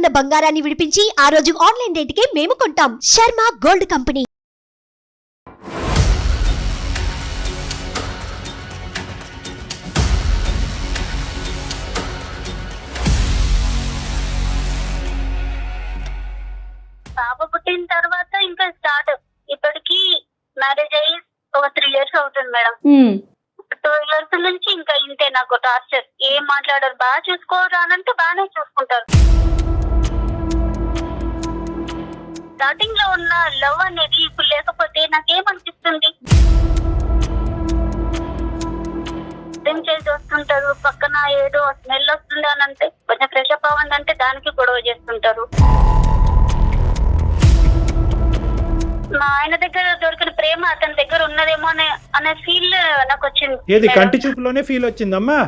ఉన్న బంగారాన్ని విడిపించి ఆ రోజు ఆన్లైన్ రేటుకే మేము కొంటాం. Sharma gold company. పాప పుట్టిన తర్వాత ఇంకా స్టార్ట్. ఇప్పటికి మ్యారేజ్ అయ్యి ఒక 3 years అవుతుంది మేడం. 2 years నుంచి ఇంకా ఇంతే నాకు టార్చర్. ఏం మాట్లాడారు, బాగా చూసుకోరా అంటే బాగానే చూసుకుంటారు. స్టార్టింగ్ లో ఉన్న లవ్ అనేది ఇప్పుడు లేకపోతే నాకేమనిపిస్తుంది, చేసి వస్తుంటారు పక్కన, ఏదో స్మెల్ వస్తుంది అని అంటే కొంచెం ఫ్రెష్ అప్ అవ్వండి అంటే దానికి గొడవ చేస్తుంటారు. మా ఆయన దగ్గర దొరికిన ప్రేమ అతని దగ్గర ఉన్నదేమో అనే ఫీల్ నాకు వచ్చింది. ఏది కంటి చూపులోనే ఫీల్ వచ్చిందమ్మా?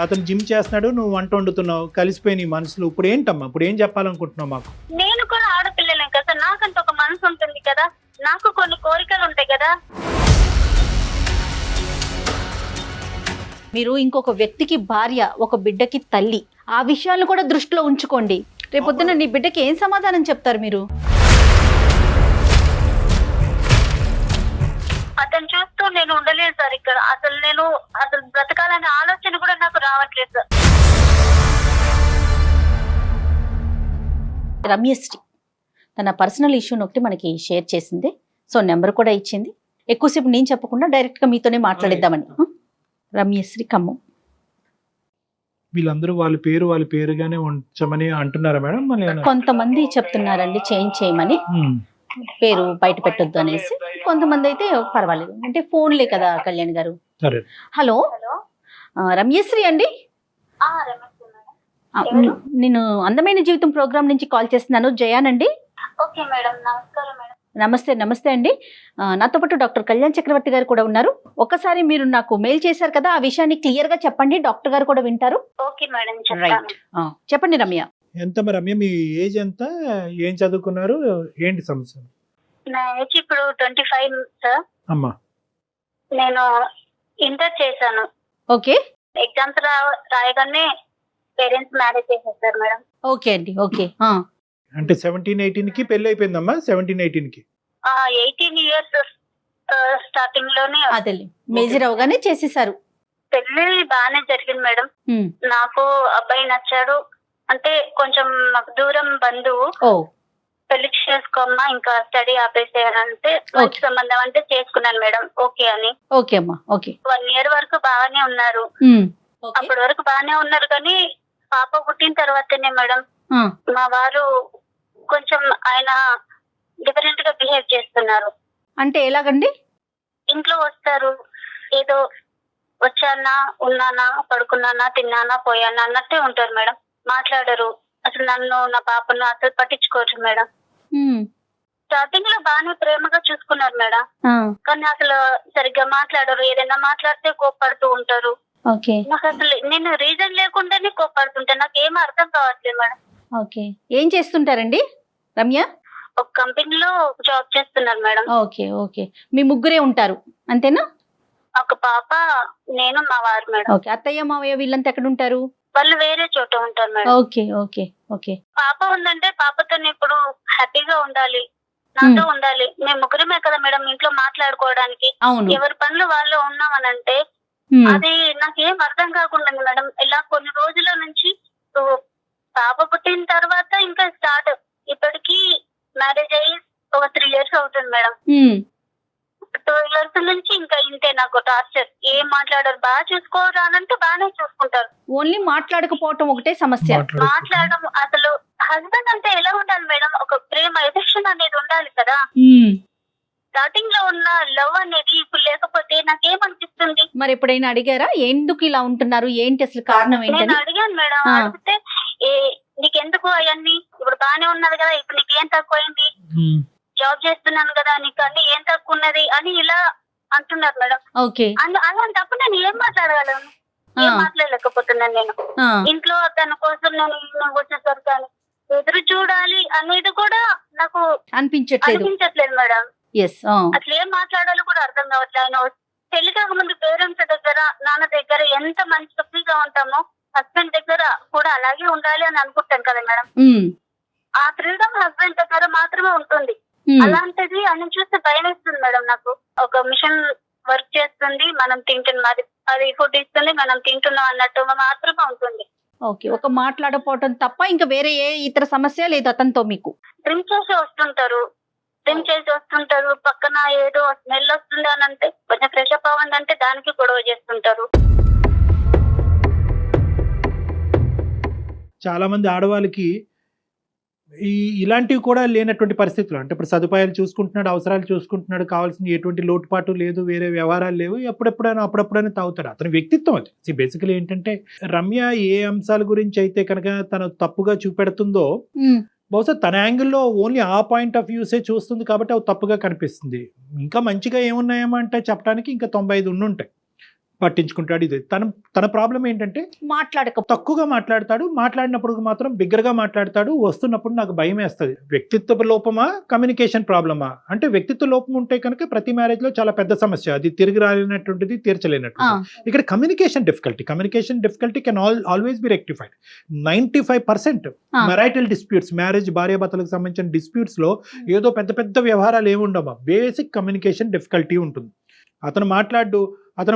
అతను జిమ్ చేస్తున్నాడు, నువ్వు వంట వండుతున్నావు, కలిసిపోయి నీ మనసులో ఇప్పుడు ఏంటమ్మా, ఇప్పుడు ఏం చెప్పాలనుకుంటున్నావు మాకు? నేను కూడా ఆడపిల్లలే కదా, నాకంత ఒక మనసు ఉంటుంది కదా, నాకు కొన్ని కోరికలు ఉంటాయి కదా. మీరు ఇంకొక వ్యక్తికి భార్య, ఒక బిడ్డకి తల్లి, ఆ విషయాలను కూడా దృష్టిలో ఉంచుకోండి. రేపొద్దున నీ బిడ్డకి ఏం సమాధానం చెప్తారు మీరు? అతను చూస్తూ నేను ఉండలేదు సార్ ఇక్కడ. అసలు బ్రతకాలనే ఆలోచన కూడా నాకు రావట్లేదు సార్. రమ్యశ్రీ తన పర్సనల్ ఇష్యూని ఒకటి మనకి షేర్ చేసింది. సో నెంబర్ కూడా ఇచ్చింది. ఎక్కువసేపు నేను చెప్పకుండా డైరెక్ట్గా మీతోనే మాట్లాడిద్దామని. రమ్యశ్రీ ఖమ్మం. వీళ్ళందరూ వాళ్ళ పేరుగానే ఉంచమని అంటున్నారా మేడం? కొంతమంది చెప్తున్నారండి చేంజ్ చేయమని, పేరు బయట పెట్టొద్దు అనేసి. కొంతమంది అయితే పర్వాలేదు అంటే ఫోన్లే కదా కళ్యాణ్ గారు. హలో రమ్యశ్రీ అండి, నేను అందమైన జీవితం ప్రోగ్రామ్ నుంచి కాల్ చేస్తున్నాను. జయానండి. ఓకే మేడం, నమస్కారం మేడం. నమస్తే అండి. నాతో పాటు డాక్టర్ కళ్యాణ్ చక్రవర్తి గారు కూడా ఉన్నారు. ఒక్కసారి మీరు నాకు మెయిల్ చేశారు కదా, ఆ విషయాన్ని క్లియర్ గా చెప్పండి, డాక్టర్ గారు కూడా వింటారు. Okay madam, right. చెప్పండి రమ్య. ఎంత రమ్య, మీ ఏజ్ ఎంత, ఏం చదువుకున్నారు, ఏంటి సమస్య? నా ఏజ్ ఇప్పుడు 25 సార్. అమ్మా నేను ఇంటర్ చేశాను. ఓకే. ఎగ్జామ్స్ రాయగానే పేరెంట్స్ మ్యారేజ్ చేసేసారు మేడం. ఓకే అండి. ఓకే. అంటే 17-18 కి పెళ్లి అయిపోయిందమ్మా? 17-18 కి 18 years స్టార్టింగ్ లోనే అదే మేజర్ అవగానే చేసేసారు. పెళ్లి బాగానే జరిగింది మేడం. నాకు అబ్బాయి నచ్చాడు. అంటే కొంచెం మాకు దూరం బంధువు. పెళ్లి చేసుకోమ్మా, ఇంకా స్టడీ ఆపేసేయాలంటే మంచి సంబంధం అంటే చేసుకున్నాను మేడం. ఓకే అని. ఓకే అమ్మా. ఓకే. 1 year వరకు బాగానే ఉన్నారు. అప్పటి వరకు బాగానే ఉన్నారు కానీ పాప పుట్టిన తర్వాతనే మేడం మా వారు కొంచెం ఆయన డిఫరెంట్ గా బిహేవ్ చేస్తున్నారు. అంటే ఎలాగండి? ఇంట్లో వస్తారు, ఏదో వచ్చానా, ఉన్నానా, పడుకున్నానా, తిన్నానా, పోయానా అన్నట్టే ఉంటారు మేడం. మాట్లాడరు అసలు. నన్ను, నా పాపను అసలు పట్టించుకోవచ్చు మేడం. స్టార్టింగ్ లో బాగానే ప్రేమగా చూసుకున్నారు మేడం, కానీ అసలు సరిగ్గా మాట్లాడరు. ఏదైనా మాట్లాడితే కోప్పడుతూ ఉంటారు. నాకు అసలు నేను రీజన్ లేకుండానే కోప్పడుతుంటా. నాకు ఏం అర్థం కావట్లేదు మేడం. ఓకే. ఏం చేస్తుంటారండి రమ్య? ఒక కంపెనీలో జాబ్ చేస్తున్నారు మేడం. ఓకే. ఓకే. మీ ముగ్గురే ఉంటారు అంతేనా? ఒక పాప, నేను, మా వారు మేడం. ఓకే. అత్తయ్య మావయ్య వీళ్ళంతా ఎక్కడ ఉంటారు? వాళ్ళు వేరే చోట ఉంటారు మేడం. ఓకే. ఓకే. ఓకే. పాప ఉందంటే పాపతో ఇప్పుడు హ్యాపీగా ఉండాలి, నాతో ఉండాలి. మేము ముగ్గురమే కదా మేడం ఇంట్లో మాట్లాడుకోవడానికి. ఎవరి పనులు వాళ్ళు ఉన్నామనంటే అది నాకేం అర్థం కాకుండా మేడం. ఇలా కొన్ని రోజుల నుంచి పాప పుట్టిన తర్వాత ఇంకా స్టార్ట్. ఇప్పటికి మ్యారేజ్ అయ్యి ఒక 3 years అవుతుంది మేడం. 2 years నుంచి ఇంకా ఇంతే నాకు టార్చర్. ఏం మాట్లాడారు, బాగా చూసుకోరా అంటే బాగానే చూసుకుంటారు. ఓన్లీ మాట్లాడకపోవటం ఒకటే సమస్య. మాట్లాడడం అసలు హస్బెండ్ అంటే ఎలా ఉండాలి మేడం? ఒక ప్రేమ, ఎఫెక్షన్ అనేది ఉండాలి కదా. స్టార్టింగ్ లో ఉన్న లవ్ అనేది ఇప్పుడు లేకపోతే నాకేమనిపిస్తుంది. మరి ఎప్పుడైనా అడిగారా ఎందుకు ఇలా ఉంటున్నారు, ఏంటి అసలు కారణం ఏంటి? నేను అడిగాను మేడం. అడిగితే నీకెందుకు అవన్నీ, ఇప్పుడు బాగానే ఉన్నది కదా, ఇప్పుడు నీకేం తక్కువైంది, జాబ్ చేస్తున్నాను కదా, నీకు అన్ని ఏం తక్కువ ఉన్నది అని ఇలా అంటున్నారు మేడం. అలాంటప్పుడు నేను ఏం మాట్లాడగలను? ఏం మాట్లాడలేకపోతున్నాను నేను. ఇంట్లో తన కోసం నేను వచ్చేసరికి ఎదురు చూడాలి అనేది కూడా నాకు అనిపించట్లేదు మేడం. అసలు ఏం మాట్లాడాలో కూడా అర్థం కావట్లేదు. ఆయన పెళ్లి కాక ముందు పేరెంట్స్ దగ్గర, నాన్న దగ్గర ఎంత మంచి ఫ్రీగా ఉంటామో హస్బెండ్ దగ్గర కూడా అలాగే ఉండాలి అని అనుకుంటాం కదా మేడం. ఆ ఫ్రీడమ్ హస్బెండ్ దగ్గర మాత్రమే ఉంటుంది. అలాంటిది అని చూస్తే భయం వేస్తుంది మేడం నాకు. ఒక మిషన్ వర్క్ చేస్తుంది, మనం తింటున్నది, అది ఫుడ్ ఇస్తుంది, మనం తింటున్నాం అన్నట్టు మాత్రమే ఉంటుంది. ఓకే, ఒక మాట్లాడపోవటం తప్ప ఇంకా వేరే ఏ ఇతర సమస్య లేదు అతనితో మీకు? డ్రింక్ చేసి వస్తుంటారు, పక్కన ఏదో స్మెల్ వస్తుంది అని అంటే కొంచెం ఫ్రెష్ అప్ అవ్వండి అంటే దానికి గొడవ చేస్తుంటారు. చాలా మంది ఆడవాళ్ళకి ఇలాంటివి కూడా లేనటువంటి పరిస్థితులు, అంటే ఇప్పుడు సదుపాయాలు చూసుకుంటున్నాడు, అవసరాలు చూసుకుంటున్నాడు, కావాల్సిన ఎటువంటి లోటుపాటు లేదు, వేరే వ్యవహారాలు లేవు, అప్పుడప్పుడైనా తాగుతాడు. అతని వ్యక్తిత్వం అది. బేసికలీ ఏంటంటే రమ్య ఏ అంశాల గురించి అయితే కనుక తను తప్పుగా చూపెడుతుందో బహుశా తన యాంగిల్లో ఓన్లీ ఆ పాయింట్ ఆఫ్ వ్యూసే చూస్తుంది కాబట్టి అవి తప్పుగా కనిపిస్తుంది. ఇంకా మంచిగా ఏమున్నాయేమో అంటే చెప్పడానికి ఇంకా 95 ఉండుంటాయి. పట్టించుకుంటాడు. ఇది తన ప్రాబ్లం ఏంటంటే తక్కువగా మాట్లాడతాడు, మాట్లాడినప్పుడు మాత్రం బిగ్గరగా మాట్లాడతాడు, వస్తున్నప్పుడు నాకు భయం వేస్తుంది. వ్యక్తిత్వ లోపమా, కమ్యూనికేషన్ ప్రాబ్లమా? అంటే వ్యక్తిత్వ లోపం ఉంటే కనుక ప్రతి మ్యారేజ్ లో చాలా పెద్ద సమస్య, అది తిరిగి రాలేనటువంటిది, తీర్చలేనటువంటిది. ఇక్కడ communication difficulty can always be rectified. 95% marital disputes, marriage భార్యాభర్తలకు సంబంధించిన డిస్ప్యూట్స్ లో ఏదో పెద్ద పెద్ద వ్యవహారాలు ఏమి ఉండవా, బేసిక్ కమ్యూనికేషన్ డిఫికల్టీ ఉంటుంది. అతను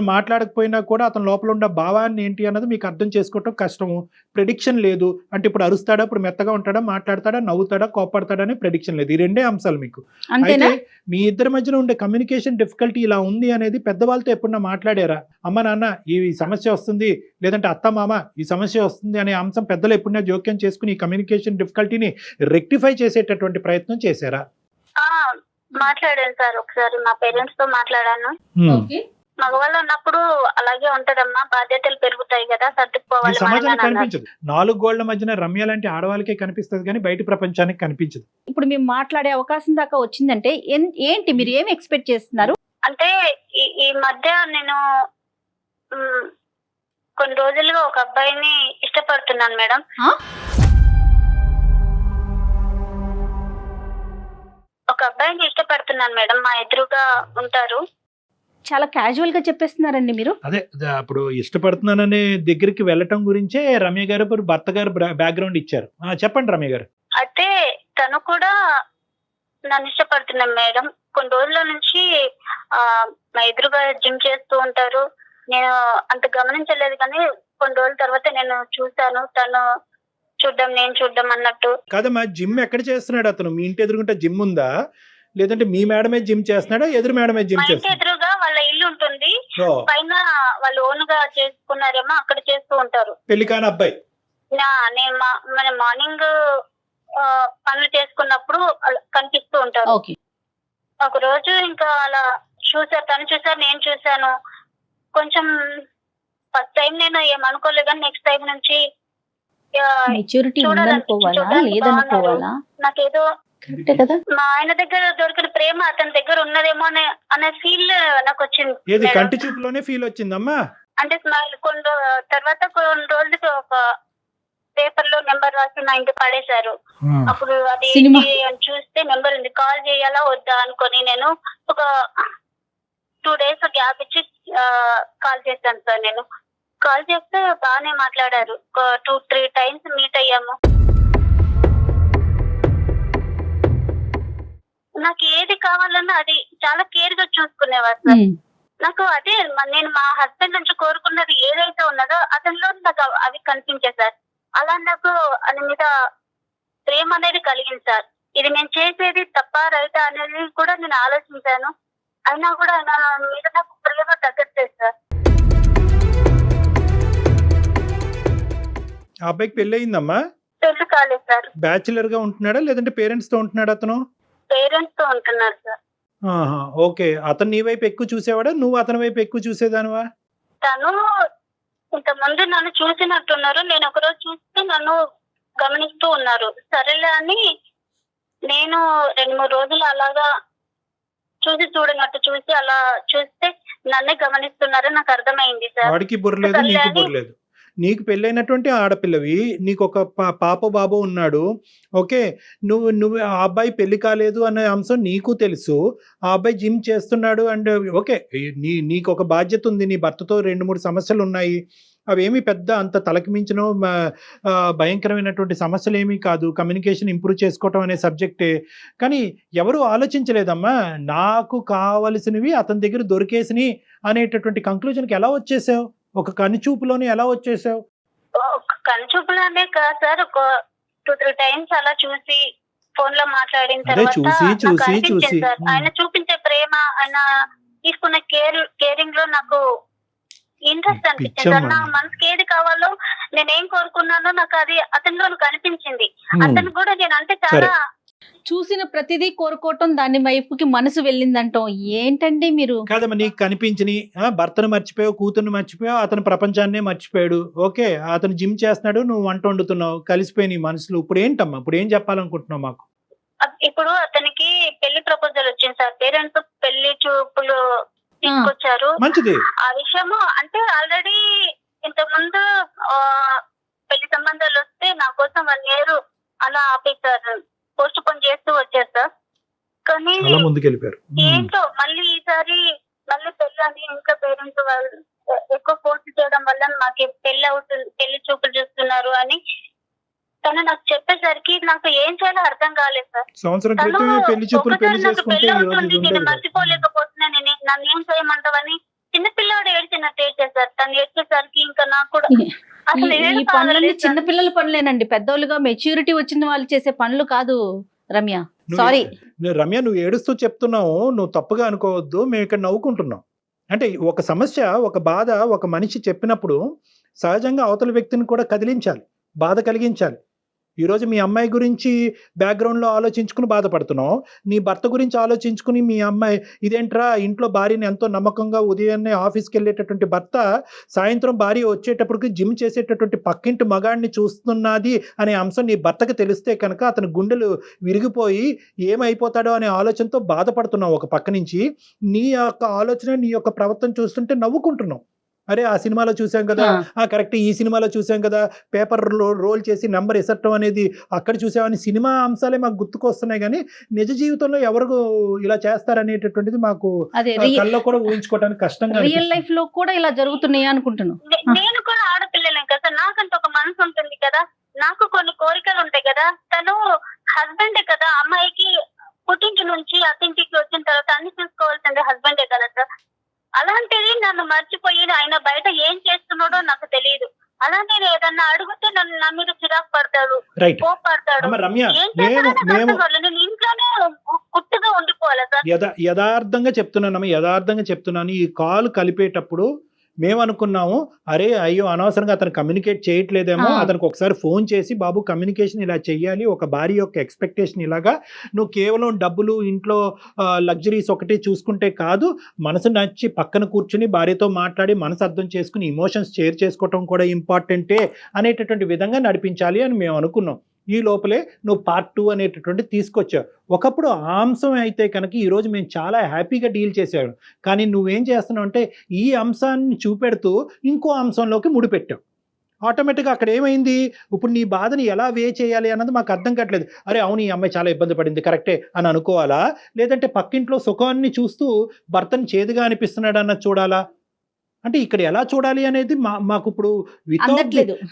మాట్లాడకపోయినా కూడా అతని లోపల ఉన్న భావాన్ని ఏంటి అన్నది మీకు అర్థం చేసుకోవటం కష్టము. ప్రెడిక్షన్ లేదు. అంటే ఇప్పుడు అరుస్తాడా, ఇప్పుడు మెత్తగా ఉంటాడా, మాట్లాడతాడా, నవ్వుతాడా, కోపడతాడా అనే ప్రెడిక్షన్ లేదు. ఈ రెండే అంశాలు మీకు. అయితే మీ ఇద్దరి మధ్యన ఉండే కమ్యూనికేషన్ డిఫికల్టీ ఇలా ఉంది అనేది పెద్దవాళ్ళతో ఎప్పుడన్నా మాట్లాడారా? అమ్మ నాన్న ఈ సమస్య వస్తుంది, లేదంటే అత్త మామ ఈ సమస్య వస్తుంది అనే అంశం పెద్దలు ఎప్పుడన్నా జోక్యం చేసుకుని ఈ కమ్యూనికేషన్ డిఫికల్టీని రెక్టిఫై చేసేటటువంటి ప్రయత్నం చేశారా? మాట్లాడాను సార్, ఒకసారి మా పేరెంట్స్ తో మాట్లాడాను. మగవాళ్ళు ఉన్నప్పుడు అలాగే ఉంటదమ్మా, బాధ్యతలు పెరుగుతాయి కదా, సర్దుకుపోవాలి. సమాజానికి కనిపించదు. 4 గోళ్ల మధ్యన రమ్య లాంటి ఆడవాళ్ళకే కనిపిస్తుంది కానీ బయట ప్రపంచానికి కనిపించదు. ఇప్పుడు మేము మాట్లాడే అవకాశం దాకా వచ్చిందంటే ఏంటి, మీరు ఏమి ఎక్స్పెక్ట్ చేస్తున్నారు? అంటే ఈ మధ్య నేను కొన్ని రోజులుగా ఒక అబ్బాయిని ఇష్టపడుతున్నాను మేడం. మా ఎదురుగా ఉంటారు. చాలా క్యాజువల్ గా చెప్పేస్తున్నారండి మీరు. అదే అప్పుడు ఇష్టపడుతున్నాననే దగ్గరికి వెళ్ళటం గురించే రమ్య గారు భర్త గారు బ్యాక్గ్రౌండ్ ఇచ్చారు. చెప్పండి రమ్య గారు. అయితే తను కూడా నన్ను ఇష్టపడుతున్నాను మేడం. కొన్ని రోజుల నుంచి మా ఎదురుగా జిమ్ చేస్తూ ఉంటారు. నేను అంత గమనించలేదు కానీ కొన్ని రోజుల తర్వాత నేను చూసాను, తను చూడ్డం నేను చూడ్డం అన్నట్టు. కాదమ్మా, జిమ్ ఎక్కడ చేస్తున్నాడు అతను? మీ ఇంటి ఎదురుకుంటే జిమ్ ఉందా, లేదంటే మీ మేడమే జిమ్ చేస్తున్నాడా, ఎదురు మేడమే జిమ్ చేస్తున్నాడా? ఎదురుగా వాళ్ళ ఇల్లు ఉంటుంది, పైన వాళ్ళు ఓన్ గా చేసుకున్నారేమో, అక్కడ చేస్తూ ఉంటారు. పెళ్లి కాని అబ్బాయి. నేను మార్నింగ్ పనులు చేసుకున్నప్పుడు కనిపిస్తూ ఉంటారు. ఒక రోజు ఇంకా అలా చూసారు, తను చూసారు, నేను చూసాను. కొంచెం ఫస్ట్ టైం నేను ఏమనుకోలేదు కానీ నెక్స్ట్ టైం నుంచి నాకేదో మా ఆయన దగ్గర దొరికిన ప్రేమ అతని దగ్గర ఉన్నదేమో అనే ఫీల్ నాకు వచ్చింది. కంటి చూపులోనే ఫీల్ వచ్చిందమ్మా. అంటే స్మైల్. తర్వాత కొన్ని రోజులకి ఒక పేపర్ లో నెంబర్ రాసి మా ఇంటికి పడేశారు. అప్పుడు అది చూస్తే నెంబర్ ఉంది, కాల్ చేయాలా వద్దా అనుకొని నేను ఒక 2 days గ్యాప్ ఇచ్చి కాల్ చేశాను సార్. నేను కాల్ చేస్తే బాగానే మాట్లాడారు. 2-3 times మీట్ అయ్యాము. నాకు ఏది కావాలన్నా అది చాలా కేర్ గా చూసుకునేవారు సార్. నాకు అదే నేను మా హస్బెండ్ నుంచి కోరుకున్నది ఏదైతే ఉన్నదో అతనిలో నాకు అవి కనిపించాయి సార్. అలా నాకు అని మీద ప్రేమ అనేది కలిగింది సార్. ఇది నేను చేసేది తప్ప రైటా అనేది కూడా నేను ఆలోచించాను. అయినా కూడా నా మీద నాకు ప్రేమ తగ్గట్లేదు సార్. ఆ అబ్బాయికి పెళ్లి అయిందమ్మా? పెళ్లి కాలేదు సార్. బ్యాచులర్ గా ఉంటున్నాడా లేదంటే పేరెంట్స్ తో ఉంటున్నాడా? అతను పేరెంట్స్ తో ఉంటున్నారు సార్. ఓకే. అతను నీ వైపు ఎక్కువ చూసేవాడా, నువ్వు అతని వైపు ఎక్కువ చూసేదానివా? తను ఇంతకుముందు నన్ను చూసినట్టున్నారు, నేను ఒకరోజు చూస్తే నన్ను గమనిస్తూ ఉన్నారు. సరేలే అని నేను 2-3 రోజులు అలాగా చూడనట్టు చూసి అలా చూస్తే నన్నే గమనిస్తున్నారని నాకు అర్థమైంది సార్. వాడికి బుర్రలేదు, నీకు బుర్రలేదు. నీకు పెళ్ళైనటువంటి ఆడపిల్లవి, నీకు ఒక పాప బాబు ఉన్నాడు. ఓకే, నువ్వు ఆ అబ్బాయి పెళ్లి కాలేదు అనే అంశం నీకు తెలుసు. ఆ అబ్బాయి జిమ్ చేస్తున్నాడు అండ్ ఓకే, నీకు ఒక బాధ్యత ఉంది, నీ భర్తతో 2-3 సమస్యలు ఉన్నాయి. అవేమి పెద్ద అంత తలకి మించిన భయంకరమైనటువంటి సమస్యలు ఏమీ కాదు. కమ్యూనికేషన్ ఇంప్రూవ్ చేసుకోవటం అనే సబ్జెక్టే. కానీ ఎవరు ఆలోచించలేదమ్మా, నాకు కావలసినవి అతని దగ్గర దొరికేసినాయి అనేటటువంటి కంక్లూజన్కి ఎలా వచ్చేసావు? ఒక కనుచూపులోనే ఎలా వచ్చేసావు? కనుచూపులోనే కాదు సార్, ఒక 2-3 టైమ్స్ అలా చూసి ఫోన్ లో మాట్లాడిన అదే తర్వాత చూసి నాకు చూసి అనిపించింది చూసి సార్, ఆయన చూపించే ప్రేమ, ఆయన తీసుకున్న కేరింగ్ లో నాకు ఇంట్రెస్ట్ అనిపించింది సార్. నా మనసుకి ఏది కావాలో, నేనేం కోరుకున్నానో నాకు అది అతనిలో కనిపించింది. అతను కూడా నేను అంటే చాలా చూసిన ప్రతిదీ కోరుకోవటం, దాని వైపుకి మనసు వెళ్ళిందంటాం. ఏంటండి మీరు? కాదమ్మా, నీకు కనిపించిని భర్తను మర్చిపోయావు, కూతుర్ని మర్చిపోయావు, అతను ప్రపంచాన్నే మర్చిపోయాడు. ఓకే, అతను జిమ్ చేస్తున్నాడు, నువ్వు వంట వండుతున్నావు, కలిసిపోయి నీ మనసులు. ఇప్పుడు ఏంటమ్మా, ఇప్పుడు ఏం చెప్పాలనుకుంటున్నావు మాకు? ఇప్పుడు అతనికి పెళ్లి ప్రపోజల్ వచ్చింది సార్, పేరెంట్స్ పెళ్లి చూపులు తీసుకొచ్చారు. మంచిది. ఆ విషయము అంటే ఆల్రెడీ ఇంతకు ముందు పెళ్లి సంబంధాలు వస్తే నా కోసం 1 year అలా ఆపేశారు, పోస్ట్ పోన్ చేస్తూ వచ్చారు సార్. కానీ ముందుకెళ్ళిపోయారు. ఏంటో మళ్ళీ ఈసారి మళ్ళీ పెళ్లి అని ఇంట్లో పేరెంట్స్ వాళ్ళు ఎక్కువ ఫోర్స్ చేయడం వల్ల మాకు పెళ్లి అవుతుంది, పెళ్లి చూపులు చూస్తున్నారు అని తను నాకు చెప్పేసరికి నాకు ఏం చేయాలో అర్థం కాలేదు సార్. సంవత్సరం క్రితమే పెళ్లి చూపులు పెళ్లి చేసుకుంటే పెళ్లి అవుతుంది, నేను మర్చిపోలేకపోతున్నాను, నన్ను ఏం చేయమంటావని చిన్నపిల్లాడు ఏడ్చినట్టు ఏడ్చేసారు. తను ఏడ్చేసరికి ఇంకా నాకు కూడా అసలు ఈ పనులన్నీ చిన్నపిల్లల పనులేనండి, పెద్దోళ్ళుగా మెచ్యూరిటీ వచ్చిన వాళ్ళు చేసే పనులు కాదు రమ్య. సారీ రమ్య, నువ్వు ఏడుస్తూ చెప్తున్నావు, నువ్వు తప్పుగా అనుకోవద్దు, మేము ఇక్కడ నవ్వుకుంటున్నాం. అంటే ఒక సమస్య, ఒక బాధ ఒక మనిషి చెప్పినప్పుడు సహజంగా అవతల వ్యక్తిని కూడా కదిలించాలి, బాధ కలిగించాలి. ఈరోజు మీ అమ్మాయి గురించి బ్యాక్గ్రౌండ్లో ఆలోచించుకుని బాధపడుతున్నావు, నీ భర్త గురించి ఆలోచించుకుని మీ అమ్మాయి ఇదేంట్రా, ఇంట్లో భార్యని ఎంతో నమ్మకంగా ఉదయాన్నే ఆఫీస్కి వెళ్ళేటటువంటి భర్త సాయంత్రం భార్య వచ్చేటప్పటికి జిమ్ చేసేటటువంటి పక్కింటి మగాడిని చూస్తున్నది అనే అంశం నీ భర్తకు తెలిస్తే కనుక అతని గుండెలు విరిగిపోయి ఏమైపోతాడో అనే ఆలోచనతో బాధపడుతున్నావు. ఒక పక్క నుంచి నీ యొక్క ఆలోచన, నీ యొక్క ప్రవర్తన చూస్తుంటే నవ్వుకుంటున్నావు. అరే ఆ సినిమాలో చూసాం కదా, కరెక్ట్, ఈ సినిమాలో చూసాం కదా, పేపర్ రోల్ చేసి నెంబర్ ఎసట్టం అనేది అక్కడ చూసామని సినిమా అంశాలే మాకు గుర్తుకొస్తున్నాయి. కానీ నిజ జీవితంలో ఎవరు ఇలా చేస్తారనేటటువంటిది మాకు కళ్ళలో కూడా ఊహించుకోవడానికి కష్టంగా. రియల్ లైఫ్ లో కూడా ఇలా జరుగుతున్నాయి అనుకుంటున్నాను. నేను కూడా ఆడపిల్లలేం కదా, నాకంత ఒక మనసు ఉంటుంది కదా, నాకు కొన్ని కోరికలు ఉంటాయి కదా. తను హస్బెండే కదా, అమ్మాయికి పుట్టింటి నుంచి అత్తింటికి వచ్చిన తర్వాత అన్ని చూసుకోవాల్సిందే హస్బెండే కదా సార్. అలాంటిది నన్ను మర్చిపోయి ఆయన బయట ఏం చేస్తున్నాడో నాకు తెలియదు. అలా నేను ఏదన్నా అడిగితే నన్ను నా మీద చిరాకు పడతాడు, కోపడతాడు. నేను ఇంట్లోనే కుట్టుగా ఉండిపోవాలి సార్. యథార్థంగా చెప్తున్నాను. ఈ కాల్ కలిపేటప్పుడు మేము అనుకున్నాము, అరే అయ్యో అనవసరంగా అతను కమ్యూనికేట్ చేయట్లేదేమో, అతనికి ఒకసారి ఫోన్ చేసి బాబు కమ్యూనికేషన్ ఇలా చెయ్యాలి, ఒక భార్య యొక్క ఎక్స్పెక్టేషన్ ఇలాగా, నువ్వు కేవలం డబ్బులు ఇంట్లో లగ్జరీస్ ఒకటి చూసుకుంటే కాదు, మనసు నచ్చి పక్కన కూర్చుని భార్యతో మాట్లాడి మనసు అర్థం చేసుకుని ఇమోషన్స్ షేర్ చేసుకోవటం కూడా ఇంపార్టెంటే అనేటటువంటి విధంగా నడిపించాలి అని మేము అనుకున్నాం. ఈ లోపలే నువ్వు పార్ట్ 2 అనేటటువంటి తీసుకొచ్చావు. ఒకప్పుడు ఆ అంశం అయితే కనుక ఈరోజు మేము చాలా హ్యాపీగా డీల్ చేసాము. కానీ నువ్వేం చేస్తున్నావు అంటే ఈ అంశాన్ని చూపెడుతూ ఇంకో అంశంలోకి ముడిపెట్టావు. ఆటోమేటిక్గా అక్కడ ఏమైంది, ఇప్పుడు నీ బాధని ఎలా వే చేయాలి అన్నది మాకు అర్థం కావట్లేదు. అరే అవును, ఈ అమ్మాయి చాలా ఇబ్బంది పడింది, కరెక్టే అని అనుకోవాలా, లేదంటే పక్కింట్లో సుఖాన్ని చూస్తూ భర్తని చేదుగా అనిపిస్తున్నాడు అన్నది చూడాలా? అంటే ఇక్కడ ఎలా చూడాలి అనేది మాకు ఇప్పుడు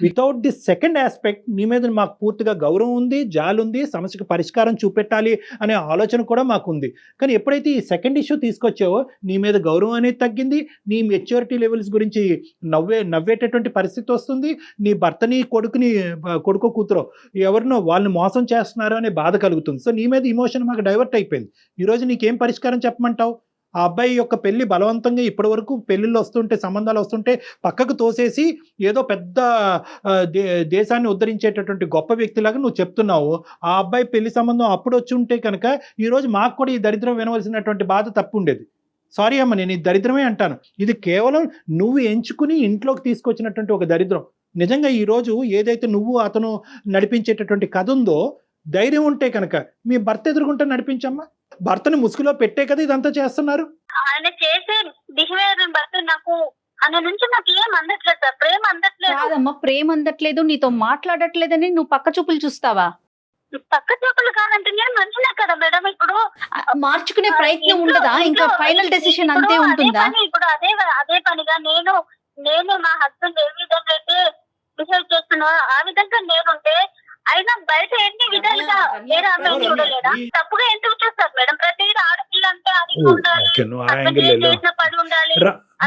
వితౌట్ ది సెకండ్ ఆస్పెక్ట్ నీ మీద మాకు పూర్తిగా గౌరవం ఉంది, జాలి ఉంది, సమస్యకు పరిష్కారం చూపెట్టాలి అనే ఆలోచన కూడా మాకు ఉంది. కానీ ఎప్పుడైతే ఈ సెకండ్ ఇష్యూ తీసుకొచ్చావో నీ మీద గౌరవం అనేది తగ్గింది, నీ మెచ్యూరిటీ లెవెల్స్ గురించి నవ్వేటటువంటి పరిస్థితి వస్తుంది, నీ భర్తని కొడుకో కూతురో ఎవరినో వాళ్ళని మోసం చేస్తున్నారు అనే బాధ కలుగుతుంది. సో నీ మీద ఇమోషన్ మాకు డైవర్ట్ అయిపోయింది. ఈరోజు నీకేం పరిష్కారం చెప్పమంటావు? ఆ అబ్బాయి యొక్క పెళ్లి బలవంతంగా ఇప్పటి వరకు పెళ్లిళ్ళు వస్తుంటే, సంబంధాలు వస్తుంటే పక్కకు తోసేసి ఏదో పెద్ద దేశాన్ని ఉద్ధరించేటటువంటి గొప్ప వ్యక్తిలాగా నువ్వు చెప్తున్నావు. ఆ అబ్బాయి పెళ్లి సంబంధం అప్పుడు వచ్చి ఉంటే కనుక ఈరోజు మాకు కూడా ఈ దరిద్రం వినవలసినటువంటి బాధ తప్పు ఉండేది. సారీ అమ్మ, నేను ఈ దరిద్రమే అంటాను. ఇది కేవలం నువ్వు ఎంచుకుని ఇంట్లోకి తీసుకొచ్చినటువంటి ఒక దరిద్రం. నిజంగా ఈరోజు ఏదైతే నువ్వు అతను నడిపించేటటువంటి కథ ఉందో, ధైర్యం ఉంటే కనుక మీ భర్త ఎదురుకుంటే నడిపించమ్మా. భర్తని ముసుగులో పెట్టే కదా ఇదంతా చేస్తున్నారు. ఆయన చేసే బిహేవియర్ బట్టి నాకు ఆయన నుంచి నాకు ఏం అందట్లేదు సార్, ప్రేమ అందట్లేదు. కాదమ్మా, ప్రేమ అందట్లేదు, నీతో మాట్లాడట్లేదని నువ్వు పక్క చూపులు చూస్తావా? పక్క చూపులు కాదంటే నేను మంచిదే కదా మేడం. ఇప్పుడు మార్చుకునే ప్రయత్నం ఉండదా? ఇంకా ఫైనల్ డెసిషన్ అంతే ఉంటుందా? ఇప్పుడు అదే పనిగా నేను నేను మా హస్బెండ్ ఏ విధంగా అయితే బిహేవ్ చేస్తున్నా ఆ విధంగా నేనుంటే అయినా బయట ఎన్ని విధాలుగా వేరే అమ్మాయిని చూడలేదా? తప్పుగా ఎందుకు చూస్తారు మేడం? ప్రతి ఆడపిల్ల అంటే అది ఉండాలి, ఓకే, నువ్వు ఆ హస్బెండ్ యాంగిల్ ఏం చేసిన పని ఉండాలి,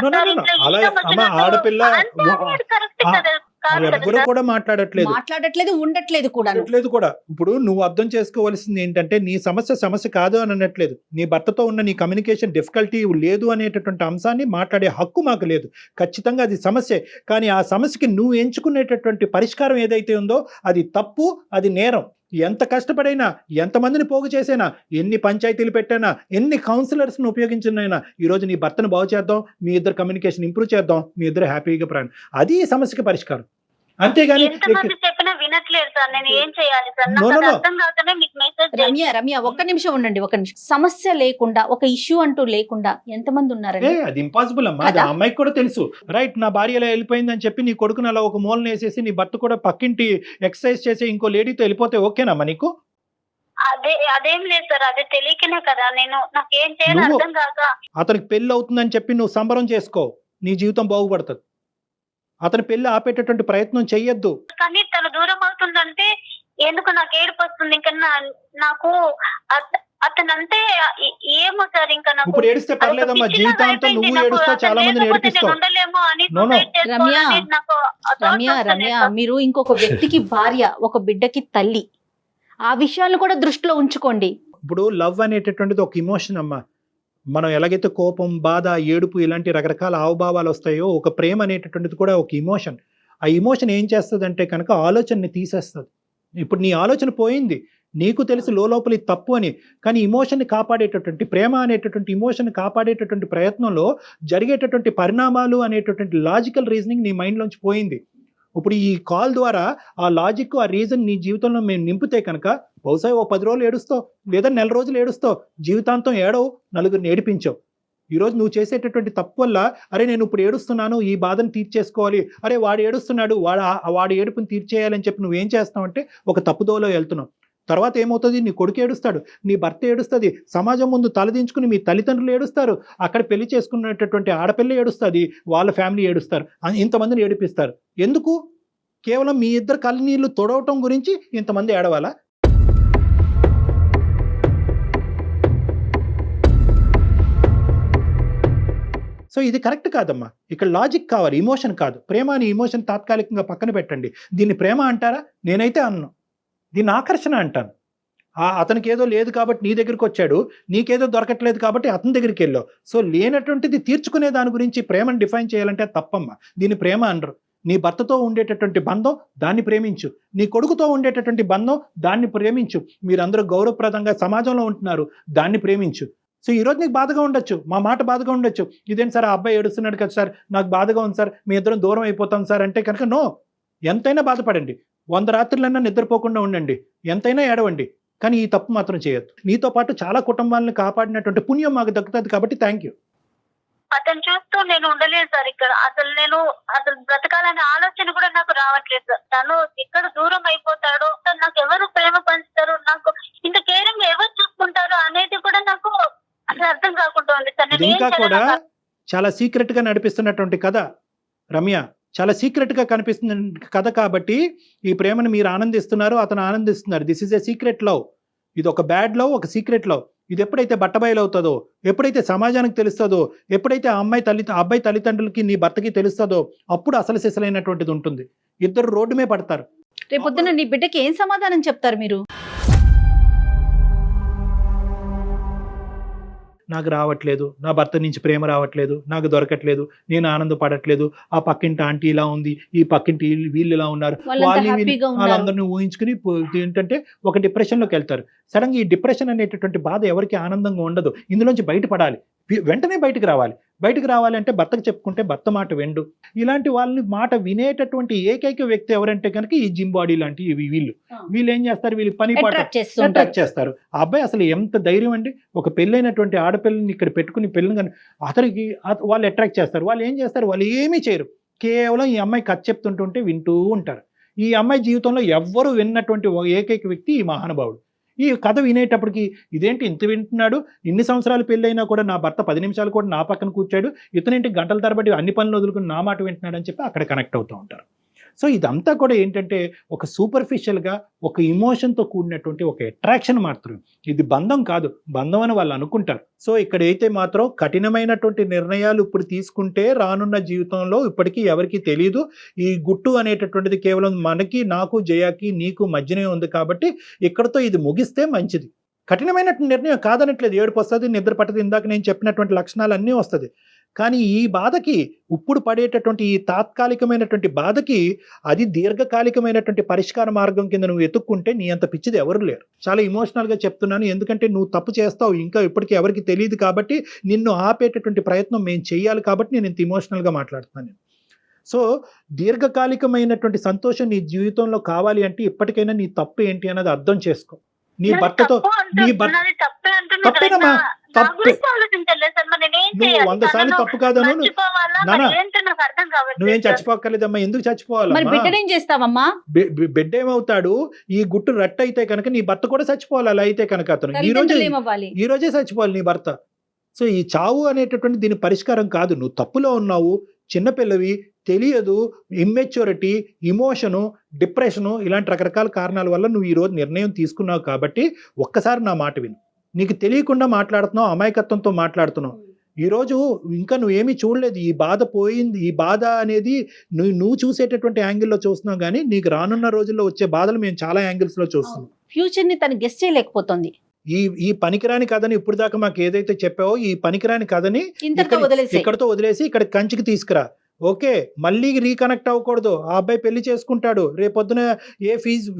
No, no, no, no. అలా అమ్మ ఆడపిల్ల కరెక్ట్ కదా? కాదు కదా ఎవ్వరు సార్? కూడా మాట్లాడట్లేదు ఉండట్లేదు కూడా అనట్లేదు కూడా. ఇప్పుడు నువ్వు అర్థం చేసుకోవాల్సింది ఏంటంటే నీ సమస్య కాదు అని అనట్లేదు. నీ భర్తతో ఉన్న నీ కమ్యూనికేషన్ డిఫికల్టీ లేదు అనేటటువంటి అంశాన్ని మాట్లాడే హక్కు మాకు లేదు. ఖచ్చితంగా అది సమస్యే. కానీ ఆ సమస్యకి నువ్వు ఎంచుకునేటటువంటి పరిష్కారం ఏదైతే ఉందో అది తప్పు, అది నేరం. ఎంత కష్టపడైనా, ఎంతమందిని పోగు చేసైనా, ఎన్ని పంచాయతీలు పెట్టైనా, ఎన్ని కౌన్సిలర్స్ని ఉపయోగించినైనా ఈరోజు నీ భర్తను బాగు చేద్దాం, మీ ఇద్దరు కమ్యూనికేషన్ ఇంప్రూవ్ చేద్దాం, మీ ఇద్దరు హ్యాపీగా ప్రయాణం. అది ఈ సమస్యకి పరిష్కారం. అంతేగాని ఎంతమంది చెప్పినా వినట్లేదు సార్. నేను ఏం చేయాలి సార్? నాకు అది అర్థం కాకనే మీకు మెసేజ్ రమ్య ఒక్క నిమిషం ఉండండి, ఒక్క నిమిషం. సమస్య లేకుండా, ఒక ఇష్యూ అంటూ లేకుండా ఎంతమంది ఉన్నారండి? అది ఇంపాసిబుల్ అమ్మా. అది ఆ అమ్మాయికి కూడా తెలుసు. రైట్, నా భార్య ఇలా వెళ్ళిపోయిందని చెప్పి నీ కొడుకుని అలా ఒక మూలన వేసేసి నీ భర్త కూడా పక్కింటి ఎక్సర్సైజ్ చేసి ఇంకో లేడీతో వెళ్ళిపోతే ఓకేనమ్మా నీకు? అదేం లేదు సార్. అదే తెలియకనే కదా నేను నాకేం చేయాలి నువ్వు అర్థం కాక. అతనికి పెళ్లి అవుతుందని చెప్పి నువ్వు సంబరం చేసుకో, నీ జీవితం బాగుపడుతుంది. అతని పెళ్లి ఆపేటటువంటి ప్రయత్నం చెయ్యొద్దు. కానీ తను దూరం అవుతుందంటే ఎందుకు నాకు ఏడుపు వస్తుంది. ఇంకా నాకు అతనంటే ఏమో సార్. ఇంకా నాకు ఇప్పుడు ఏడిస్తే పర్లేదమ్మా, జీవితాంతం నువ్వు ఏడుస్తావు, చాలా మందిని ఏడిపిస్తావు. ఉండలేమో అని No, no. రమ్య మీరు ఇంకొక వ్యక్తికి భార్య, ఒక బిడ్డకి తల్లి. ఆ విషయాలను కూడా దృష్టిలో ఉంచుకోండి. ఇప్పుడు లవ్ అనేటటువంటిది ఒక ఇమోషన్ అమ్మా. మనం ఎలాగైతే కోపం, బాధ, ఏడుపు ఇలాంటి రకరకాల హావభావాలు వస్తాయో, ఒక ప్రేమ అనేటటువంటిది కూడా ఒక ఇమోషన్. ఆ ఇమోషన్ ఏం చేస్తుంది అంటే కనుక ఆలోచనని తీసేస్తుంది. ఇప్పుడు నీ ఆలోచన పోయింది, నీకు తెలుసు లోపల ఇది తప్పు అని. కానీ ఇమోషన్ని కాపాడేటటువంటి, ప్రేమ అనేటటువంటి ఇమోషన్ని కాపాడేటటువంటి ప్రయత్నంలో జరిగేటటువంటి పరిణామాలు అనేటటువంటి లాజికల్ రీజనింగ్ నీ మైండ్లోంచి పోయింది. ఇప్పుడు ఈ కాల్ ద్వారా ఆ లాజిక్, ఆ రీజన్ నీ జీవితంలో మేము నింపితే కనుక బహుశా ఓ 10 రోజులు ఏడుస్తావు, లేదా నెల రోజులు ఏడుస్తావు, జీవితాంతం ఏడవు, నలుగురిని ఏడిపించావు. ఈరోజు నువ్వు చేసేటటువంటి తప్పు వల్ల, అరే నేను ఇప్పుడు ఏడుస్తున్నాను, ఈ బాధను తీర్చేసుకోవాలి, అరే వాడు ఏడుస్తున్నాడు, వాడి ఏడుపుని తీర్చేయాలని చెప్పి నువ్వేం చేస్తావంటే ఒక తప్పుదోవలో వెళ్తున్నావు. తర్వాత ఏమవుతుంది, నీ కొడుకు ఏడుస్తాడు, నీ భర్త ఏడుస్తుంది, సమాజం ముందు తలదించుకుని మీ తల్లిదండ్రులు ఏడుస్తారు, అక్కడ పెళ్లి చేసుకున్నటువంటి ఆడపిల్ల ఏడుస్తుంది, వాళ్ళ ఫ్యామిలీ ఏడుస్తారు, ఇంతమందిని ఏడిపిస్తారు. ఎందుకు? కేవలం మీ ఇద్దరు కళ్ళనీళ్ళు తొడవటం గురించి ఇంతమంది ఏడవాలా? సో ఇది కరెక్ట్ కాదమ్మా. ఇక్కడ లాజిక్ కావాలి, ఇమోషన్ కాదు. ప్రేమ అని ఇమోషన్ తాత్కాలికంగా పక్కన పెట్టండి. దీన్ని ప్రేమ అంటారా? నేనైతే అన్ను, దీన్ని ఆకర్షణ అంటాను. అతనికి ఏదో లేదు కాబట్టి నీ దగ్గరికి వచ్చాడు, నీకేదో దొరకట్లేదు కాబట్టి అతని దగ్గరికి వెళ్ళావు. సో లేనటువంటిది తీర్చుకునే దాని గురించి ప్రేమను డిఫైన్ చేయాలంటే తప్పమ్మా. దీన్ని ప్రేమ అనరు. నీ భర్తతో ఉండేటటువంటి బంధం, దాన్ని ప్రేమించు. నీ కొడుకుతో ఉండేటటువంటి బంధం, దాన్ని ప్రేమించు. మీరందరూ గౌరవప్రదంగా సమాజంలో ఉంటున్నారు, దాన్ని ప్రేమించు. సో ఈరోజు నీకు బాధగా ఉండొచ్చు, మా మాట బాధగా ఉండొచ్చు, ఇదేంటి సార్ ఆ అబ్బాయి ఏడుస్తున్నాడు కదా సార్, నాకు బాధగా ఉంది సార్, మీ ఇద్దరం దూరం అయిపోతాం సార్ అంటే కనుక నో. ఎంతైనా బాధపడండి, 100 రాత్రులన్నా నిద్రపోకుండా ఉండండి, ఎంతైనా ఏడవండి, కానీ ఈ తప్పు మాత్రం చేయొద్దు. నీతో పాటు చాలా కుటుంబాలను కాపాడినటువంటి పుణ్యం మాకు దక్కుతుంది కాబట్టి థ్యాంక్ యూ. అతను చూస్తూ నేను ఉండలేను సార్. ఇక్కడ అసలు బ్రతకాలనే ఆలోచన కూడా నాకు రావట్లేదు సార్. తను ఇక్కడ దూరం అయిపోతాడు, నాకు ఎవరు ప్రేమ పంచుతారు, నాకు ఇంత కేరింగ్ ఎవరు చూసుకుంటారు అనేది కూడా నాకు అసలు అర్థం కాకుండా ఉంది సార్. ఇది ఇంకా కూడా చాలా సీక్రెట్ గా నడిపిస్తున్నటువంటి కథ రమ్య, చాలా సీక్రెట్ గా కనిపిస్తున్న కథ కాబట్టి ఈ ప్రేమను మీరు ఆనందిస్తున్నారు, అతను ఆనందిస్తున్నారు. This is a secret love. ఇది ఒక బ్యాడ్ లవ్, ఒక సీక్రెట్ లవ్. ఇది ఎప్పుడైతే బట్టబయలవుతుందో, ఎప్పుడైతే సమాజానికి తెలుస్తుందో, ఎప్పుడైతే ఆ అబ్బాయి తల్లిదండ్రులకి నీ భర్తకి తెలుస్తుందో, అప్పుడు అసలు సిసలైనటువంటిది ఉంటుంది. ఇద్దరు రోడ్డు మీద పడతారు. రేపొద్దున నీ బిడ్డకి ఏం సమాధానం చెప్తారు మీరు? నాకు రావట్లేదు, నా భర్త నుంచి ప్రేమ రావట్లేదు, నాకు దొరకట్లేదు, నేను ఆనందపడట్లేదు, ఆ పక్కింటి ఆంటీ ఇలా ఉంది, ఈ పక్కింటి వీళ్ళు ఇలా ఉన్నారు, వాళ్ళందరినీ ఊహించుకుని ఏంటంటే ఒక డిప్రెషన్లోకి వెళ్తారు. సడన్గా ఈ డిప్రెషన్ అనేటటువంటి బాధ ఎవరికి ఆనందంగా ఉండదు. ఇందులోంచి బయటపడాలి, వెంటనే బయటకు రావాలి అంటే భర్తకు చెప్పుకుంటే భర్త మాట వెండు. ఇలాంటి వాళ్ళని మాట వినేటటువంటి ఏకైక వ్యక్తి ఎవరంటే కనుక ఈ జిమ్ బాడీ లాంటి వీళ్ళు ఏం చేస్తారు, వీళ్ళు పని పాట అట్రాక్ట్ చేస్తారు. ఆ అబ్బాయి అసలు ఎంత ధైర్యం అండి, ఒక పెళ్ళైనటువంటి ఆడపిల్లని ఇక్కడ పెట్టుకుని పెళ్ళని కానీ అతనికి వాళ్ళు అట్రాక్ట్ చేస్తారు. వాళ్ళు ఏం చేస్తారు, వాళ్ళు ఏమీ చేయరు, కేవలం ఈ అమ్మాయి కథ చెప్తుంటుంటే వింటూ ఉంటారు. ఈ అమ్మాయి జీవితంలో ఎవ్వరు విన్నటువంటి ఏకైక వ్యక్తి ఈ మహానుభావుడు. ఈ కథ వినేటప్పటికి ఇదేంటి ఇంత వింటున్నాడు, ఇన్ని సంవత్సరాలు పెళ్ళైనా కూడా నా భర్త 10 నిమిషాలు కూడా నా పక్కన కూర్చాడు, ఇతనేంటి గంటల తరబడి అన్ని పనులు వదులుకుని నా మాట వింటున్నాడు అని చెప్పి అక్కడ కనెక్ట్ అవుతూ ఉంటారు. సో ఇదంతా కూడా ఏంటంటే ఒక సూపర్ఫిషియల్గా ఒక ఇమోషన్తో కూడినటువంటి ఒక అట్రాక్షన్ మాత్రం. ఇది బంధం కాదు, బంధం అని వాళ్ళు అనుకుంటారు. సో ఇక్కడైతే మాత్రం కఠినమైనటువంటి నిర్ణయాలు ఇప్పుడు తీసుకుంటే రానున్న జీవితంలో ఇప్పటికీ ఎవరికి తెలియదు. ఈ గుట్టు అనేటటువంటిది కేవలం మనకి, నాకు, జయాకి, నీకు మధ్యనే ఉంది కాబట్టి ఇక్కడతో ఇది ముగిస్తే మంచిది. కఠినమైనటువంటి నిర్ణయం కాదనట్లేదు, ఏడుపు వస్తుంది, నిద్ర పట్టదు, ఇందాక నేను చెప్పినటువంటి లక్షణాలు అన్నీ వస్తుంది. కానీ ఈ బాధకి, ఇప్పుడు పడేటటువంటి ఈ తాత్కాలికమైనటువంటి బాధకి అది దీర్ఘకాలికమైనటువంటి పరిష్కార మార్గం కింద నువ్వు ఎత్తుక్కుంటే నీ అంత పిచ్చిది ఎవరు లేరు. చాలా ఇమోషనల్గా చెప్తున్నాను, ఎందుకంటే నువ్వు తప్పు చేస్తావు ఇంకా ఇప్పటికీ ఎవరికి తెలియదు కాబట్టి నిన్ను ఆపేటటువంటి ప్రయత్నం మేము చేయాలి కాబట్టి నేను ఇంత ఇమోషనల్గా మాట్లాడుతున్నాను. సో దీర్ఘకాలికమైనటువంటి సంతోషం నీ జీవితంలో కావాలి అంటే ఇప్పటికైనా నీ తప్పు ఏంటి అన్నది అర్థం చేసుకో. నీ భర్తతో తప్పేనమ్మా, తప్పే. నువ్వు 100 సార్లు తప్పు కాదను. నానా నువ్వేం చచ్చిపోక్కర్లేదమ్మా, ఎందుకు చచ్చిపోవాలమ్మా? బిడ్డ ఏమవుతాడు, ఈ గుట్టు రట్టు అయితే కనుక నీ భర్త కూడా చచ్చిపోవాలి. అలా అయితే కనుక అతను ఈ రోజే చచ్చిపోవాలి నీ భర్త. సో ఈ చావు అనేటటువంటి దీని పరిష్కారం కాదు. నువ్వు తప్పులో ఉన్నావు, చిన్నపిల్లవి, తెలియదు, ఇమ్మెచ్యూరిటీ, ఇమోషను, డిప్రెషను, ఇలాంటి రకరకాల కారణాల వల్ల నువ్వు ఈరోజు నిర్ణయం తీసుకున్నావు కాబట్టి ఒక్కసారి నా మాట విను. నీకు తెలియకుండా మాట్లాడుతున్నావు, అమాయకత్వంతో మాట్లాడుతున్నావు. ఈరోజు ఇంకా నువ్వేమీ చూడలేదు, ఈ బాధ పోయింది. ఈ బాధ అనేది నువ్వు చూసేటటువంటి యాంగిల్లో చూస్తున్నావు, కానీ నీకు రానున్న రోజుల్లో వచ్చే బాధలు మేము చాలా యాంగిల్స్లో చూస్తున్నాం. ఫ్యూచర్ని తను గెస్ చేయలేకపోతుంది. ఈ పనికిరాని కథని ఇప్పుడు దాకా మాకు ఏదైతే చెప్పావో ఈ పనికిరాని కథని ఇక్కడతో వదిలేసి ఇక్కడ కంచికి తీసుకురా. ఓకే, మళ్ళీ రీకనెక్ట్ అవ్వకూడదు. ఆ అబ్బాయి పెళ్లి చేసుకుంటాడు, రేపొద్దున ఏ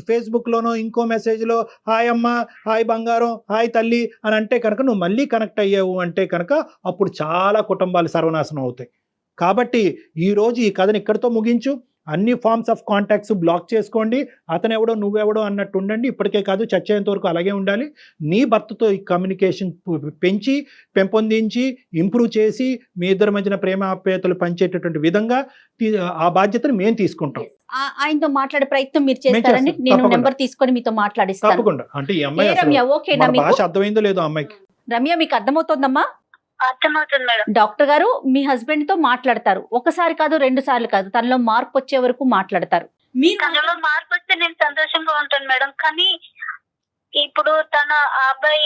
ఫేస్బుక్లోనో ఇంకో మెసేజ్లో హాయ్ అమ్మ, హాయ్ బంగారం, హాయ్ తల్లి అని అంటే కనుక నువ్వు మళ్ళీ కనెక్ట్ అయ్యావు అంటే కనుక అప్పుడు చాలా కుటుంబాలు సర్వనాశనం అవుతాయి. కాబట్టి ఈరోజు ఈ కథని ఇక్కడితో ముగించు. అన్ని ఫార్మ్స్ ఆఫ్ కాంటాక్ట్స్ బ్లాక్ చేసుకోండి. అతను ఎవడో నువ్వెవడో అన్నట్టు ఉండండి. ఇప్పటికే కాదు, చచ్చేంత వరకు అలాగే ఉండాలి. నీ భర్తతో ఈ కమ్యూనికేషన్ పెంపొందించి ఇంప్రూవ్ చేసి మీ ఇద్దరి మధ్యన ప్రేమ ఆప్యాయతలు పంచేటటువంటి విధంగా ఆ బాధ్యతను మేము తీసుకుంటాం. ఆయనతో మాట్లాడే ప్రయత్నం మీరు చేస్తారని నేను నెంబర్ తీసుకొని మీతో మాట్లాడిస్తాను. తప్పకుండా. అంటే ఈ అమ్మాయి భాష అర్థమైందో లేదో అమ్మాయికి. రమ్య, మీకు అర్థమవుతోందమ్మా? అర్థమవుతుంది మేడం. డాక్టర్ గారు మీ హస్బెండ్ తో మాట్లాడతారు, ఒకసారి కాదు 2 సార్లు కాదు, తనలో మార్పు వచ్చే వరకు మాట్లాడతారు. తనలో మార్పు వస్తే నేను సంతోషంగా ఉంటాను మేడం. కానీ ఇప్పుడు తన అబ్బాయి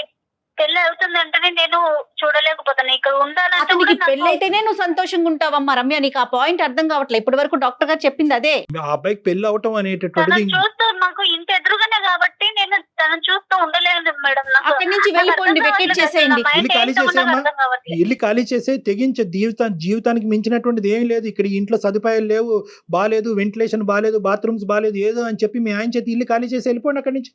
పెళ్లి అవుతుందంటేనే నేను చూడలేకపోతాను. ఇక్కడ ఉండాలంటే పెళ్లి అయితేనే నువ్వు సంతోషంగా ఉంటావమ్మా. రమ్య, నీకు ఆ పాయింట్ అర్థం కావట్లేదు. ఇప్పటి వరకు డాక్టర్ గారు చెప్పింది అదే. ఆ అబ్బాయికి పెళ్లి అవటం అనేటటువంటిది చూస్తూ నాకు ఇంత ఎదురుగానే కాబట్టి నేను తనను చూస్తూ ఉండలేను మేడం. అక్కడి నుంచి వెళ్ళిపోండి, వెకేట్ చేసేయండి. ఇల్లు ఖాళీ చేసేయమ్మా, ఇల్లు ఖాళీ చేసే, తెగించే. జీవితానికి మించినటువంటిది ఏం లేదు ఇక్కడ. ఇంట్లో సదుపాయాలు లేవు, బాలేదు, వెంటిలేషన్ బాలేదు, బాత్రూమ్స్ బాలేదు, ఏదో అని చెప్పి మీ ఆయన చేతి ఇల్లు ఖాళీ చేసి వెళ్ళిపోండి అక్కడి నుంచి.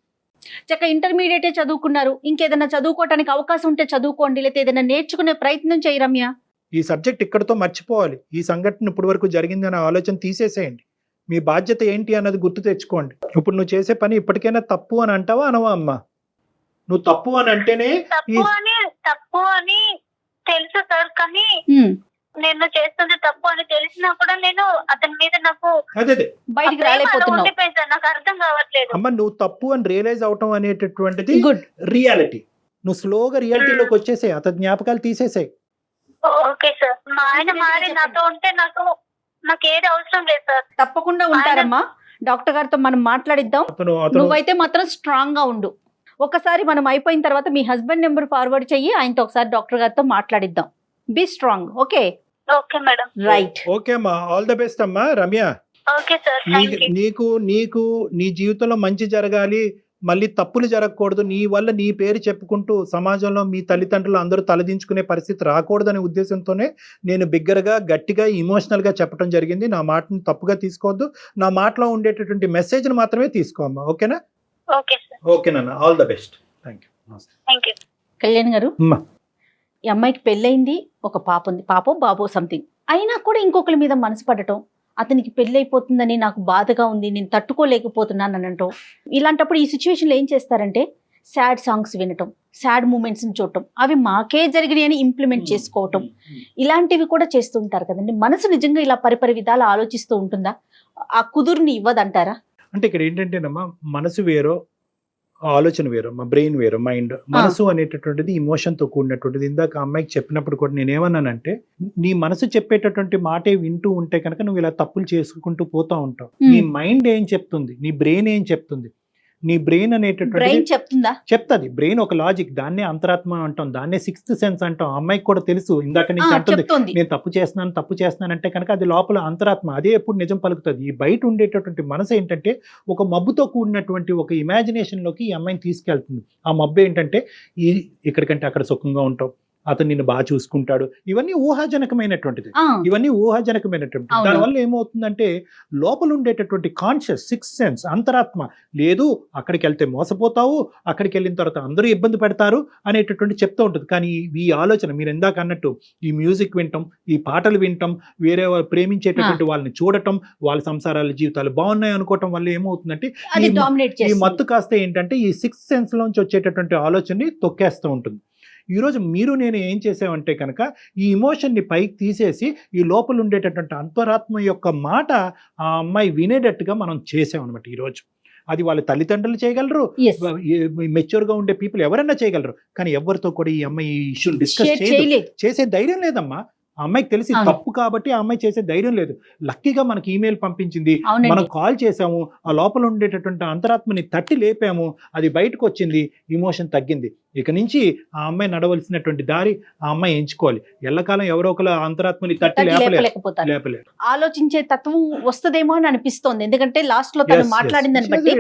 చక్క ఇంటర్మీడియటే చదువుకున్నారు, ఇంకేదైనా చదువుకోవటానికి అవకాశం ఉంటే చదువుకోండి, లేకపోతే ఏదైనా నేర్చుకునే ప్రయత్నం చేయి రమ్య. ఈ సబ్జెక్ట్ ఇక్కడతో మర్చిపోవాలి. ఈ సంఘటన ఇప్పటి వరకు జరిగిందనే ఆలోచన తీసేసేయండి. మీ బాధ్యత ఏంటి అన్నది గుర్తు తెచ్చుకోండి. ఇప్పుడు నువ్వు చేసే పని ఇప్పటికైనా తప్పు అని అంటావా అనవా అమ్మా? నువ్వు తప్పు అని అంటేనే తప్పు అని తెలుసు సార్, కానీ నేను చేస్తుంది తప్పు అని తెలిసినా కూడా నేను అతని మీద నాకు బయటికి రాలేకపోతున్నావు. నాకు అర్థం కావట్లేదు. అమ్మ, నువ్వు తప్పు అని రియలైజ్ అవటం అనేటటువంటిది రియాలిటీ. నువ్వు స్లోగా రియాలిటీలోకి వచ్చేసే, అతని జ్ఞాపకాలు తీసేసాయి. Okay sir. మా ఆయన మారి నాతో ఉంటే నాకు ఏది అవసరం లేదు సార్. తప్పకుండా ఉంటారమ్మా. డాక్టర్ గారితో మనం మాట్లాడిద్దాం. నువ్వైతే మాత్రం స్ట్రాంగ్ గా ఉండు. ఒకసారి మనం అయిపోయిన తర్వాత మీ హస్బెండ్ నెంబర్ ఫార్వర్డ్ చెయ్యి, ఆయనతో ఒకసారి డాక్టర్ గారితో మాట్లాడిద్దాం. Be strong. Okay okay madam. Right. Okay అమ్మా, ఆల్ ద బెస్ట్ అమ్మా. Ramya, okay sir. నీకు నీ జీవితంలో మంచి జరగాలి, మళ్ళీ తప్పులు జరగకూడదు, నీ వల్ల నీ పేరు చెప్పుకుంటూ సమాజంలో మీ తల్లిదండ్రులు అందరూ తలదించుకునే పరిస్థితి రాకూడదనే ఉద్దేశంతోనే నేను బిగ్గరగా, గట్టిగా, ఇమోషనల్గా చెప్పడం జరిగింది. నా మాటను తప్పుగా తీసుకోవద్దు. నా మాటలో ఉండేటటువంటి మెసేజ్ని మాత్రమే తీసుకో అమ్మా. ఓకేనా? Okay sir. ఓకేనన్నా, all the best. Thank you. Kalyan గారు, ఈ అమ్మాయికి పెళ్ళయింది, ఒక పాప ఉంది, పాపో బాబో సంథింగ్. అయినా కూడా ఇంకొకరి మీద మనసు పడటం, అతనికి పెళ్ళి అయిపోతుందని నాకు బాధగా ఉంది, నేను తట్టుకోలేకపోతున్నాను అని అంటాం. ఇలాంటప్పుడు ఈ సిచ్యువేషన్లో ఏం చేస్తారంటే సాడ్ సాంగ్స్ వినటం, సాడ్ మూమెంట్స్ని చూడటం, అవి మాకే జరిగినాయి అని ఇంప్లిమెంట్ చేసుకోవటం, ఇలాంటివి కూడా చేస్తూ ఉంటారు కదండి. మనసు నిజంగా ఇలా పరిపరి విధాలు ఆలోచిస్తూ ఉంటుందా? ఆ కుదురుని ఇవ్వదంటారా? అంటే ఇక్కడ ఏంటంటేనమ్మా, మనసు వేరో ఆలోచన వేరు, మా బ్రెయిన్ వేరు, మైండ్. మనసు అనేటటువంటిది ఇమోషన్ తో కూడినటువంటిది. ఇందాక ఆ అమ్మాయికి చెప్పినప్పుడు కూడా నేనేమన్నానంటే, నీ మనసు చెప్పేటటువంటి మాటే వింటూ ఉంటే కనుక నువ్వు ఇలా తప్పులు చేసుకుంటూ పోతా ఉంటావు. నీ మైండ్ ఏం చెప్తుంది, నీ బ్రెయిన్ ఏం చెప్తుంది? నీ బ్రెయిన్ అనేటటువంటి చెప్తుందా? చెప్తాది. బ్రెయిన్ ఒక లాజిక్, దాన్నే అంతరాత్మ అంటాం, దాన్నే సిక్స్త్ సెన్స్ అంటాం. అమ్మాయికి కూడా తెలుసు, ఇందాక నుంచి అంటుంది నేను తప్పు చేస్తున్నాను అంటే కనుక అది లోపల అంతరాత్మ, అదే ఎప్పుడు నిజం పలుకుతుంది. ఈ బయట ఉండేటటువంటి మనసు ఏంటంటే ఒక మబ్బుతో కూడినటువంటి ఒక ఇమాజినేషన్ లోకి ఈ అమ్మాయిని తీసుకెళ్తుంది. ఆ మబ్బు ఏంటంటే ఇక్కడికంటే అక్కడ సుఖంగా ఉంటాం, అతను నిన్ను బాగా చూసుకుంటాడు, ఇవన్నీ ఊహాజనకమైనటువంటిది. దానివల్ల ఏమవుతుందంటే లోపల ఉండేటటువంటి కాన్షియస్ సిక్స్త్ సెన్స్ అంతరాత్మ లేదు, అక్కడికి వెళ్తే మోసపోతావు, అక్కడికి వెళ్ళిన తర్వాత అందరూ ఇబ్బంది పెడతారు అనేటటువంటి చెప్తూ ఉంటుంది. కానీ ఈ ఆలోచన మీరు ఇందాక అన్నట్టు ఈ మ్యూజిక్ వింటాం, ఈ పాటలు వింటాం, వేరే ప్రేమించేటటువంటి వాళ్ళని చూడటం, వాళ్ళ సంసారాల జీవితాలు బాగున్నాయి అనుకోవటం వల్ల ఏమవుతుందంటే ఈ మత్తు కాస్త ఏంటంటే ఈ సిక్స్త్ సెన్స్ లోంచి వచ్చేటటువంటి ఆలోచనని తొక్కేస్తూ ఉంటుంది. ఈరోజు మీరు నేను ఏం చేసామంటే కనుక ఈ ఇమోషన్ని పైకి తీసేసి ఈ లోపల ఉండేటటువంటి అంతరాత్మ యొక్క మాట ఆ అమ్మాయి వినేటట్టుగా మనం చేసామన్నమాట ఈరోజు. అది వాళ్ళ తల్లిదండ్రులు చేయగలరు, మెచ్యూర్ గా ఉండే పీపుల్ ఎవరైనా చేయగలరు. కానీ ఎవరితో కూడా ఈ అమ్మాయి ఈ ఇష్యూని డిస్కస్ చేసే ధైర్యం లేదమ్మా. ఆ అమ్మాయికి తెలిసి తప్పు కాబట్టి ఆ అమ్మాయి చేసే ధైర్యం లేదు. లక్కీగా మనకి ఈమెయిల్ పంపించింది, మనం కాల్ చేసాము, ఆ లోపల ఉండేటటువంటి అంతరాత్మని తట్టి లేపాము, అది బయటకు వచ్చింది, ఇమోషన్ తగ్గింది. ఇక నుంచి ఆ అమ్మాయి నడవలసినటువంటి దారి ఆ అమ్మాయి ఎంచుకోవాలి. ఎల్లకాలం ఎవరో ఒకరు అంతరాత్మని తట్టి లేపలేరు. ఆలోచించే తత్వం వస్తుందేమో అని అనిపిస్తోంది, ఎందుకంటే లాస్ట్ లో తను మాట్లాడిందని బట్టి